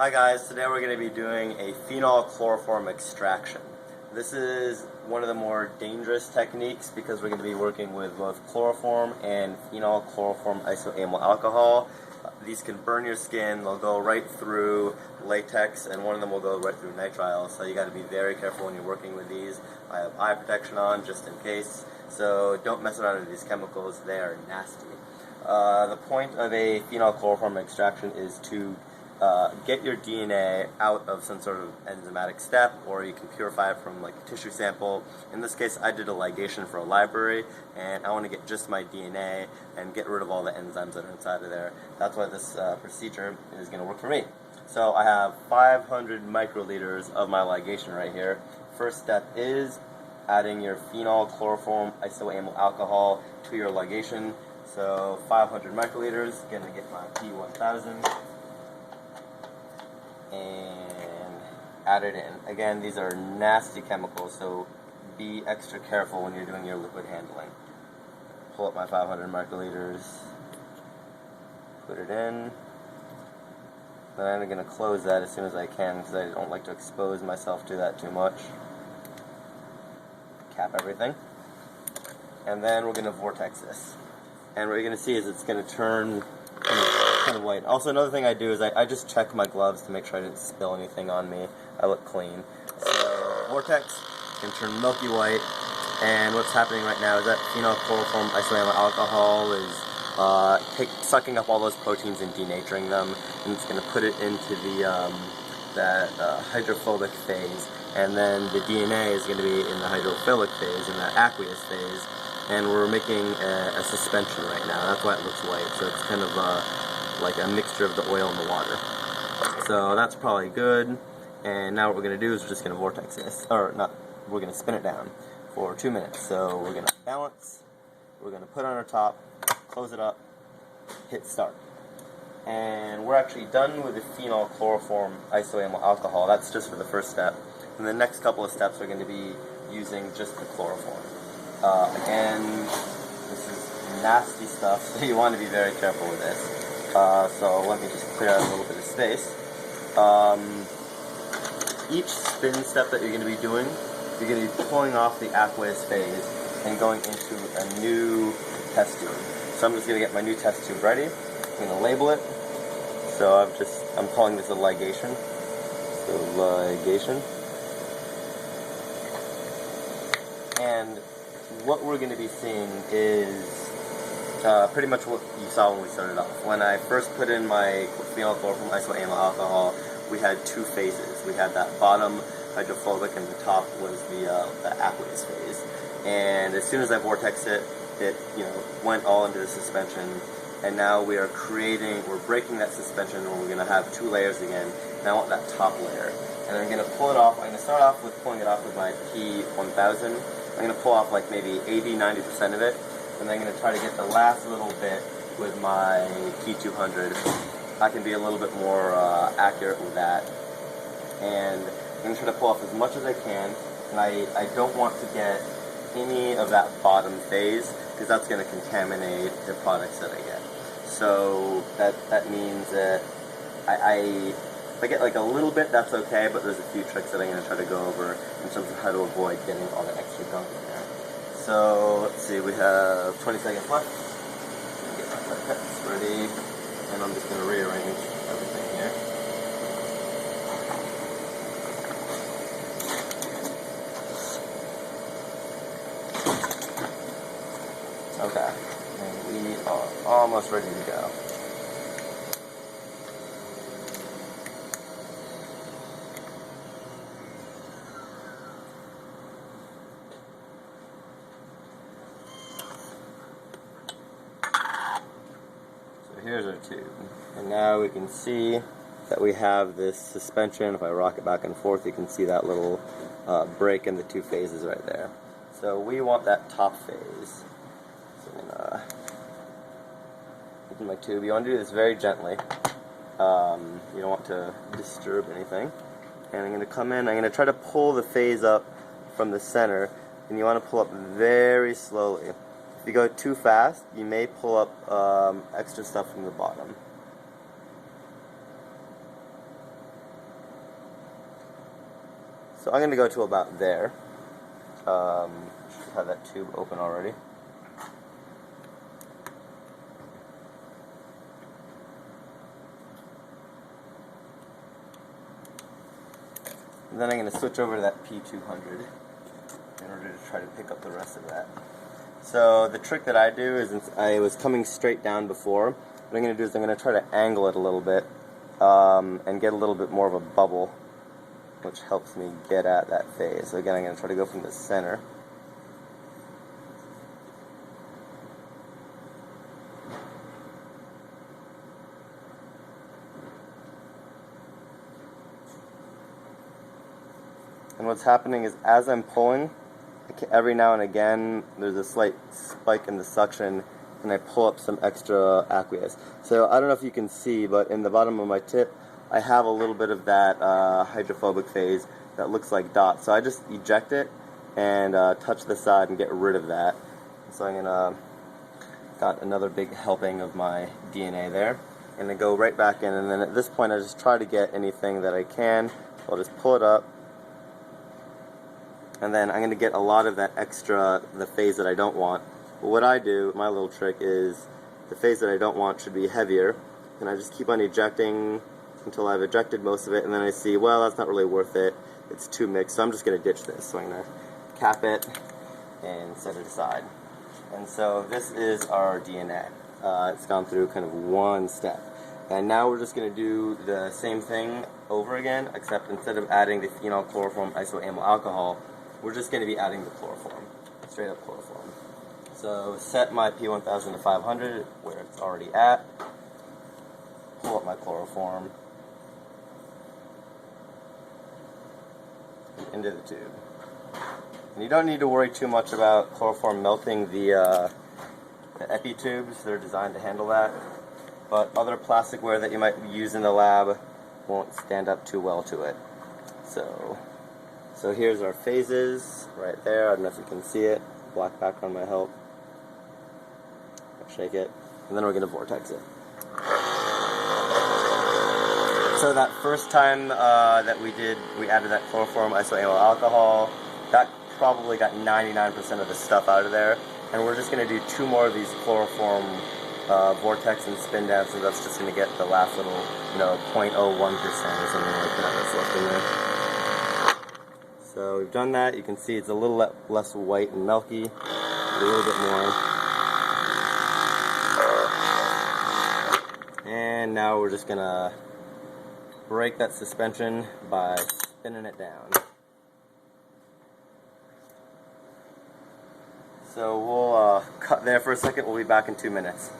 Hi guys, today we're going to be doing a phenol chloroform extraction. This is one of the more dangerous techniques because we're going to be working with both chloroform and phenol chloroform isoamyl alcohol. These can burn your skin, they'll go right through latex, and one of them will go right through nitrile, so you got to be very careful when you're working with these. I have eye protection on just in case, so don't mess around with these chemicals, they are nasty. The point of a phenol chloroform extraction is to get your DNA out of some sort of enzymatic step, or you can purify it from like a tissue sample. In this case, I did a ligation for a library, and I want to get just my DNA and get rid of all the enzymes that are inside of there. That's why this procedure is going to work for me. So I have 500 microliters of my ligation right here. First step is adding your phenol chloroform isoamyl alcohol to your ligation. So 500 microliters, going to get my P1000. And add it in. Again, these are nasty chemicals, so be extra careful when you're doing your liquid handling. Pull up my 500 microliters, put it in. Then I'm going to close that as soon as I can because I don't like to expose myself to that too much. Cap everything. And then we're going to vortex this. And what you're going to see is it's going to turn kind of white. Also, another thing I do is I just check my gloves to make sure I didn't spill anything on me. I look clean. So, vortex can turn milky white, and what's happening right now is that phenol chloroform isoamyl alcohol is sucking up all those proteins and denaturing them, and it's going to put it into that hydrophobic phase, and then the DNA is going to be in the hydrophilic phase, in the aqueous phase, and we're making a suspension right now. That's why it looks white, so it's kind of like a mixture of the oil and the water. So that's probably good, and now what we're going to do is we're just going to vortex this, or not, we're going to spin it down for 2 minutes. So we're going to balance, we're going to put on our top, close it up, hit start. And we're actually done with the phenol chloroform isoamyl alcohol. That's just for the first step. And the next couple of steps are going to be using just the chloroform. Again, this is nasty stuff, so you want to be very careful with this. So let me just clear out a little bit of space. Each spin step that you're going to be doing, you're going to be pulling off the aqueous phase and going into a new test tube. So I'm just going to get my new test tube ready. I'm going to label it. So I'm calling this a ligation. So ligation. And what we're going to be seeing is pretty much what you saw when we started off. When I first put in my phenol chloroform isoamyl alcohol, we had two phases. We had that bottom hydrophobic, and the top was the aqueous phase. And as soon as I vortexed it, it went all into the suspension. And now we're breaking that suspension, and we're going to have two layers again. And I want that top layer. And I'm going to pull it off. I'm going to start off with pulling it off with my P1000. I'm going to pull off like maybe 80-90% of it. And then I'm going to try to get the last little bit with my P200. I can be a little bit more accurate with that. And I'm going to try to pull off as much as I can. And I don't want to get any of that bottom phase, because that's going to contaminate the products that I get. So that means that if I get like a little bit, that's okay, but there's a few tricks that I'm going to try to go over in terms of how to avoid getting all the extra gunk in there. So let's see, we have 20 seconds left. Get my pipettes ready, and I'm just going to rearrange everything here. Okay, and we are almost ready to go. Here's our tube, and now we can see that we have this suspension. If I rock it back and forth, you can see that little break in the two phases right there. So we want that top phase. So I'm gonna open my tube. You want to do this very gently. You don't want to disturb anything. And I'm going to come in. I'm going to try to pull the phase up from the center, and you want to pull up very slowly. If you go too fast, you may pull up extra stuff from the bottom. So I'm going to go to about there. Should have that tube open already. And then I'm going to switch over to that P200 in order to try to pick up the rest of that. So the trick that I do is, I was coming straight down before. What I'm going to do is I'm going to try to angle it a little bit and get a little bit more of a bubble, which helps me get at that phase. So again, I'm going to try to go from the center. And what's happening is, as I'm pulling, every now and again there's a slight spike in the suction, and I pull up some extra aqueous. So I don't know if you can see, but in the bottom of my tip I have a little bit of that hydrophobic phase that looks like dots. So I just eject it and touch the side and get rid of that. So I'm gonna got another big helping of my DNA there. I'm gonna go right back in, and then at this point I just try to get anything that I can. I'll just pull it up. And then I'm going to get a lot of that extra, the phase that I don't want. But what I do, my little trick is, the phase that I don't want should be heavier, and I just keep on ejecting until I've ejected most of it, and then I see, well, that's not really worth it, it's too mixed, so I'm just going to ditch this. So I'm going to cap it and set it aside. And so this is our DNA. It's gone through kind of one step. And now we're just going to do the same thing over again, except instead of adding the phenol, chloroform, isoamyl alcohol, we're just going to be adding the chloroform, straight up chloroform. So set my P1000 to 500 where it's already at, pull up my chloroform into the tube. And you don't need to worry too much about chloroform melting the epi tubes. They're designed to handle that. But other plasticware that you might use in the lab won't stand up too well to it. So here's our phases right there. I don't know if you can see it. Black background might help. I'll shake it. And then we're going to vortex it. So that first time that we added that chloroform isoamyl alcohol, that probably got 99% of the stuff out of there. And we're just going to do 2 more of these chloroform vortex and spin down, so that's just going to get the last little, 0.01% or something like that that's left in there. So we've done that. You can see it's a little less white and milky, a little bit more. And now we're just going to break that suspension by spinning it down. So we'll cut there for a second. We'll be back in 2 minutes.